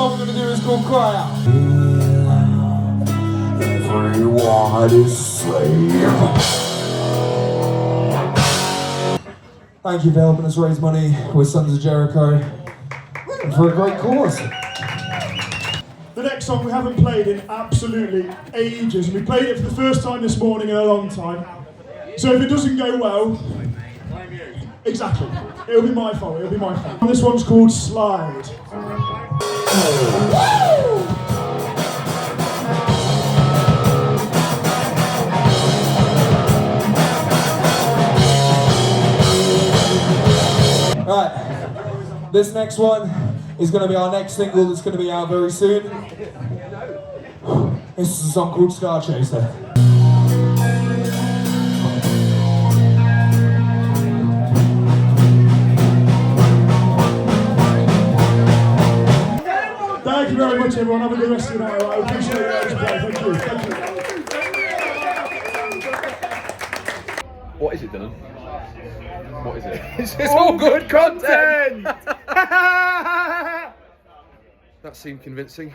song we're going to do is called Cry Out. Everyone is slave. Thank you for helping us raise money with Sons of Jericho and for a great cause. The next song we haven't played in absolutely ages, and we played it for the first time this morning in a long time. So if it doesn't go well, exactly, it'll be my fault, it'll be my fault. This one's called Slide. Right, this next one is going to be our next single that's going to be out very soon. This is a song called Scar Chaser. Thank you very much, everyone. Have a good rest of the night. I appreciate it. Thank you. Thank you. What is it, Dylan? What is it? It's all good content! That seemed convincing.